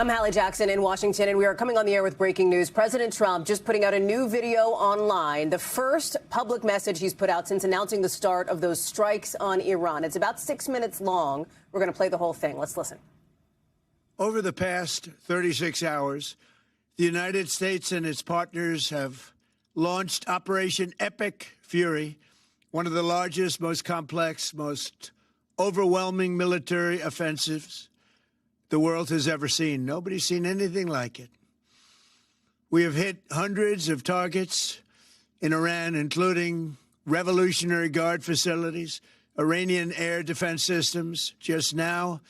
I'm Hallie Jackson in Washington, and we are coming on the air with breaking news. President Trump just putting out a new video online, the first public message he's put out since announcing the start of those strikes on Iran. It's about 6 minutes long. We're going to play the whole thing. Let's listen. Over the past 36 hours, the United States and its partners have launched Operation Epic Fury, one of the largest, most complex, most overwhelming military offensives the world has ever seen. Nobody's seen anything like it. We have hit hundreds of targets in Iran, including Revolutionary Guard facilities, Iranian air defense systems. Just now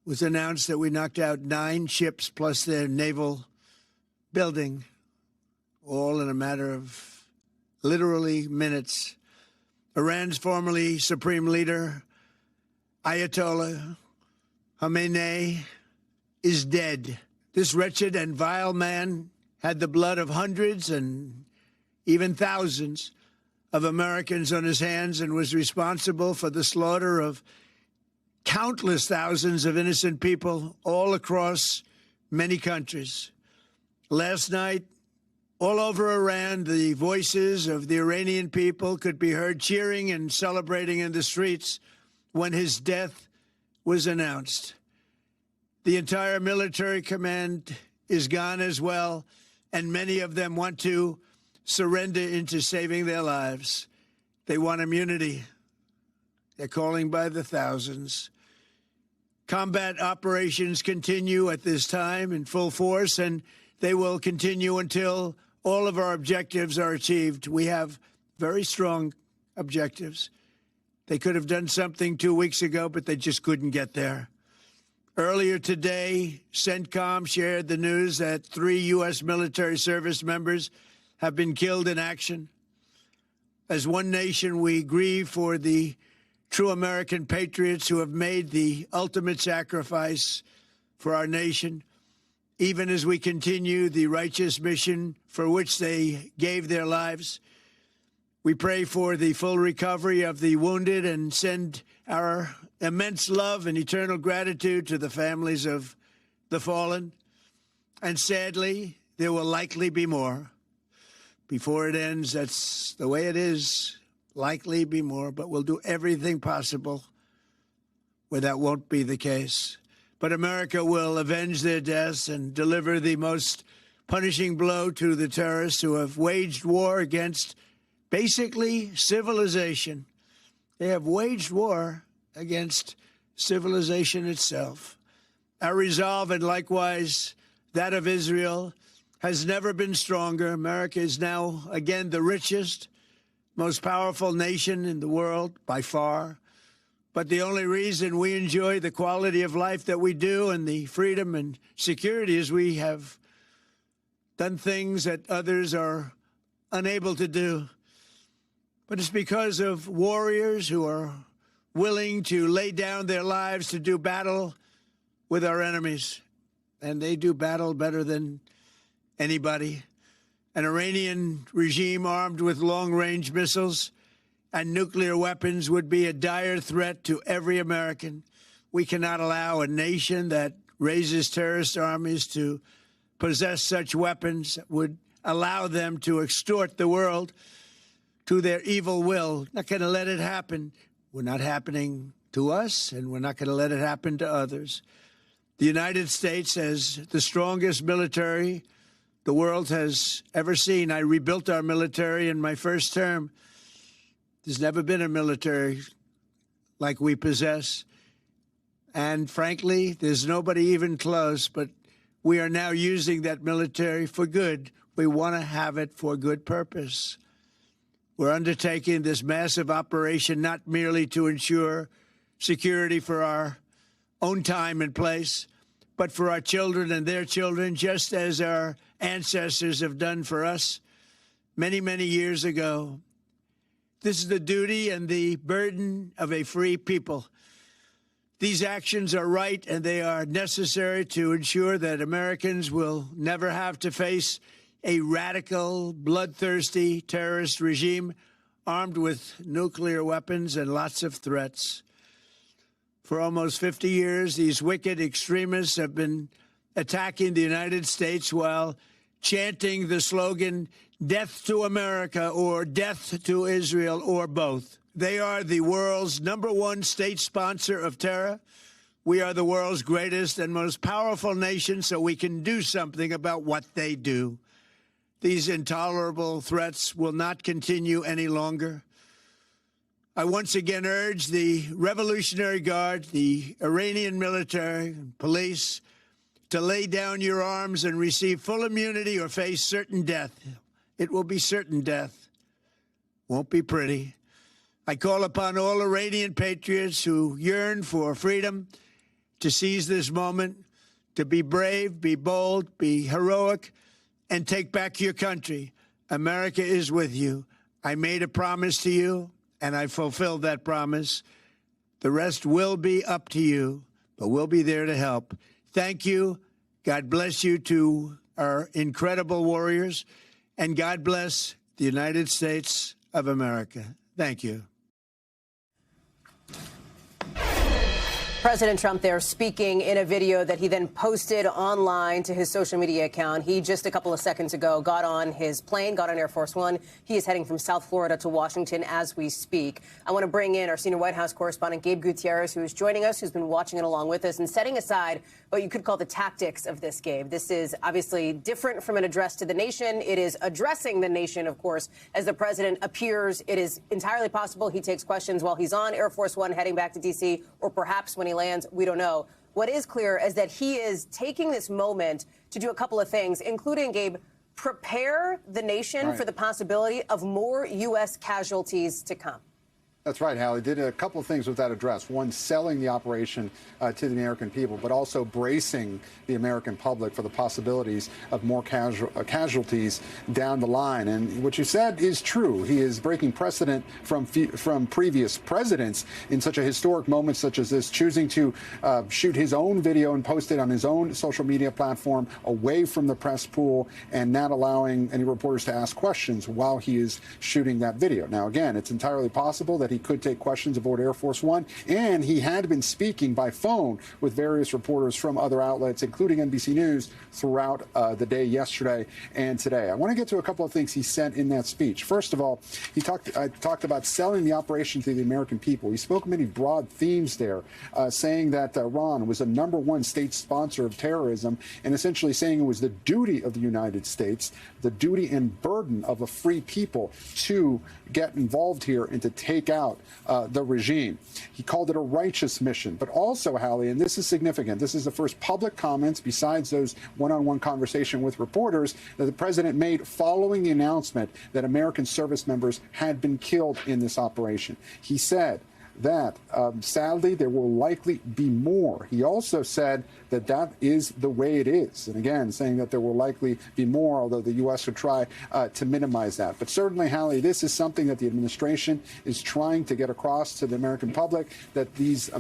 it was announced that we knocked out 9 ships plus their naval building, all in a matter of literally minutes. Iran's formerly supreme leader, Ayatollah Khamenei, is dead. This wretched and vile man had the blood of hundreds and even thousands of Americans on his hands and was responsible for the slaughter of countless thousands of innocent people all across many countries. Last night, all over Iran, the voices of the Iranian people could be heard cheering and celebrating in the streets when his death was announced. The entire military command is gone as well, and many of them want to surrender into saving their lives. They want immunity. They're calling by the thousands. Combat operations continue at this time in full force, and they will continue until all of our objectives are achieved. We have very strong objectives. They could have done something 2 weeks ago, but they just couldn't get there. Earlier today, CENTCOM shared the news that 3 U.S. military service members have been killed in action. As one nation, we grieve for the true American patriots who have made the ultimate sacrifice for our nation, even as we continue the righteous mission for which they gave their lives. We pray for the full recovery of the wounded and send our immense love and eternal gratitude to the families of the fallen. And sadly, there will likely be more. Before it ends, that's the way it is. Likely be more, but we'll do everything possible where that won't be the case. But America will avenge their deaths and deliver the most punishing blow to the terrorists who have waged war against basically civilization. They have waged war against civilization itself. Our resolve, and likewise that of Israel, has never been stronger. America is now, again, the richest, most powerful nation in the world by far. But the only reason we enjoy the quality of life that we do and the freedom and security is we have done things that others are unable to do. But it's because of warriors who are willing to lay down their lives to do battle with our enemies. And they do battle better than anybody. An Iranian regime armed with long-range missiles and nuclear weapons would be a dire threat to every American. We cannot allow a nation that raises terrorist armies to possess such weapons that would allow them to extort the world to their evil will. Not going to let it happen. We're not happening to us, and we're not going to let it happen to others. The United States has the strongest military the world has ever seen. I rebuilt our military in my first term. There's never been a military like we possess. And frankly, there's nobody even close, but we are now using that military for good. We want to have it for good purpose. We're undertaking this massive operation not merely to ensure security for our own time and place, but for our children and their children, just as our ancestors have done for us many, many years ago. This is the duty and the burden of a free people. These actions are right, and they are necessary to ensure that Americans will never have to face a radical, bloodthirsty terrorist regime armed with nuclear weapons and lots of threats. For almost 50 years, these wicked extremists have been attacking the United States while chanting the slogan, "Death to America" or "Death to Israel," or both. They are the world's #1 state sponsor of terror. We are the world's greatest and most powerful nation, so we can do something about what they do. These intolerable threats will not continue any longer. I once again urge the Revolutionary Guard, the Iranian military, and police to lay down your arms and receive full immunity or face certain death. It will be certain death. Won't be pretty. I call upon all Iranian patriots who yearn for freedom to seize this moment, to be brave, be bold, be heroic, and take back your country. America is with you. I made a promise to you, and I fulfilled that promise. The rest will be up to you, but we'll be there to help. Thank you. God bless you to our incredible warriors, and God bless the United States of America. Thank you. President Trump there speaking in a video that he then posted online to his social media account. He just a couple of seconds ago got on his plane, got on Air Force One. He is heading from South Florida to Washington as we speak. I want to bring in our senior White House correspondent, Gabe Gutierrez, who is joining us, who's been watching it along with us and setting aside what you could call the tactics of this, Gabe. This is obviously different from an address to the nation. It is addressing the nation, of course, as the president appears. It is entirely possible he takes questions while he's on Air Force One heading back to D.C., or perhaps when he lands. We don't know. What is clear is that he is taking this moment to do a couple of things, including, Gabe, prepare the nation for the possibility of more U.S. casualties to come. That's right, Hallie. Did a couple of things with that address. One, selling the operation to the American people, but also bracing the American public for the possibilities of more casualties down the line. And what you said is true. He is breaking precedent from previous presidents in such a historic moment such as this, choosing to shoot his own video and post it on his own social media platform away from the press pool and not allowing any reporters to ask questions while he is shooting that video. Now, again, it's entirely possible that he could take questions aboard Air Force One, and he had been speaking by phone with various reporters from other outlets, including NBC News, throughout the day yesterday and today. I want to get to a couple of things he said in that speech. First of all, he talked about selling the operation to the American people. He spoke many broad themes there, saying that Iran was a #1 state sponsor of terrorism, and essentially saying it was the duty of the United States, the duty and burden of a free people to get involved here and to take out the regime. He called it a righteous mission, but also, Hallie, and this is significant, this is the first public comments besides those one-on-one conversation with reporters that the president made following the announcement that American service members had been killed in this operation. He said that, sadly, there will likely be more. He also said that that is the way it is. And again, saying that there will likely be more, although the U.S. would try to minimize that. But certainly, Hallie, this is something that the administration is trying to get across to the American public, that these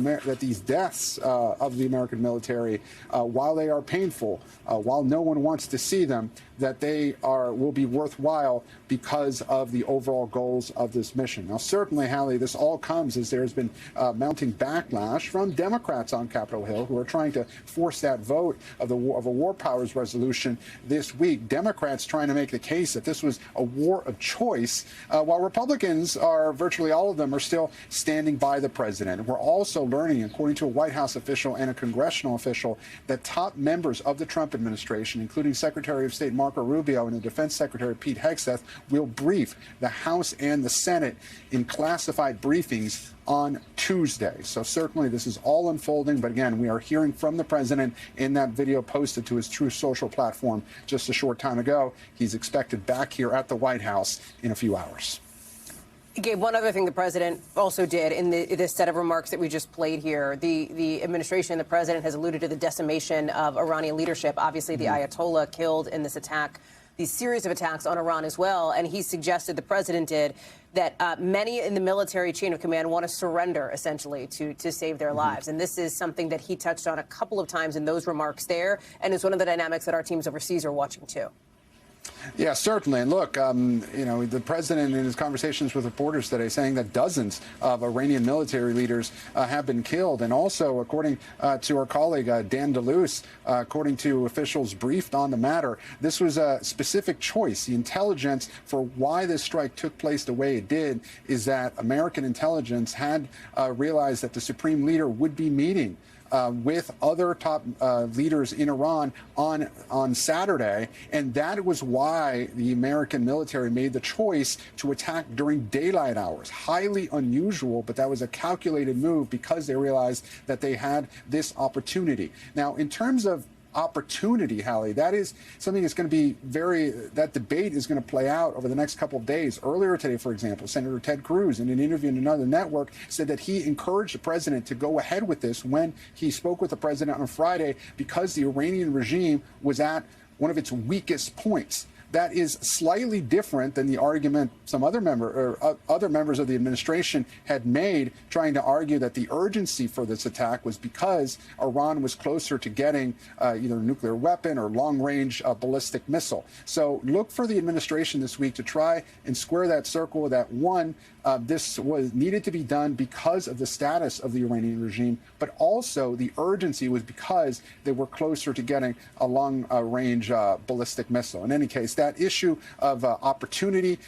deaths of the American military, while they are painful, while no one wants to see them, that they will be worthwhile because of the overall goals of this mission. Now, certainly, Hallie, this all comes as there's been mounting backlash from Democrats on Capitol Hill who are trying to force that vote of a war powers resolution this week. Democrats trying to make the case that this was a war of choice, while Republicans are, virtually all of them, are still standing by the president. We're also learning, according to a White House official and a congressional official, that top members of the Trump administration, including Secretary of State Marco Rubio and the Defense Secretary Pete Hegseth, will brief the House and the Senate in classified briefings on Tuesday. So certainly this is all unfolding, but again, we are hearing from the president in that video posted to his Truth Social platform just a short time ago. He's expected back here at the White House in a few hours. Gabe, one other thing the president also did in this set of remarks that we just played here, the administration, the president has alluded to the decimation of Iranian leadership. Obviously, the Ayatollah killed in this attack, these series of attacks on Iran as well. And he suggested, the president did, that many in the military chain of command want to surrender, essentially, to save their lives. And this is something that he touched on a couple of times in those remarks there, and is one of the dynamics that our teams overseas are watching, too. Yeah, certainly. And look, the president in his conversations with reporters today saying that dozens of Iranian military leaders have been killed. And also, according to our colleague Dan DeLuce, according to officials briefed on the matter, this was a specific choice. The intelligence for why this strike took place the way it did is that American intelligence had realized that the supreme leader would be meeting with other top leaders in Iran on Saturday, and that was why the American military made the choice to attack during daylight hours. Highly unusual, but that was a calculated move because they realized that they had this opportunity. Now, in terms of opportunity, Hallie, that is something that's going to be that debate is going to play out over the next couple of days. Earlier today, for example, Senator Ted Cruz, in an interview in another network, said that he encouraged the president to go ahead with this when he spoke with the president on Friday because the Iranian regime was at one of its weakest points. That is slightly different than the argument some other members of the administration had made, trying to argue that the urgency for this attack was because Iran was closer to getting either a nuclear weapon or long-range ballistic missile. So look for the administration this week to try and square that circle that, one, this was needed to be done because of the status of the Iranian regime, but also the urgency was because they were closer to getting a long-range ballistic missile. In any case, that issue of opportunity,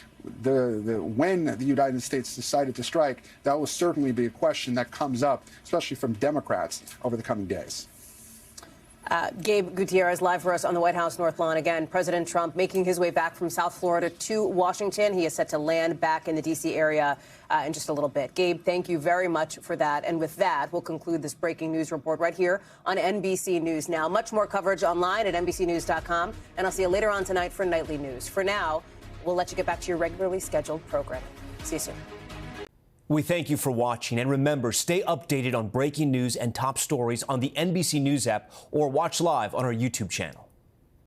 when the United States decided to strike, that will certainly be a question that comes up, especially from Democrats, over the coming days. Gabe Gutierrez live for us on the White House North Lawn. Again, President Trump making his way back from South Florida to Washington. He is set to land back in the D.C. area in just a little bit. Gabe, thank you very much for that. And with that, we'll conclude this breaking news report right here on NBC News Now. Much more coverage online at NBCnews.com. And I'll see you later on tonight for Nightly News. For now, we'll let you get back to your regularly scheduled programming. See you soon. We thank you for watching, and remember, stay updated on breaking news and top stories on the NBC News app or watch live on our YouTube channel.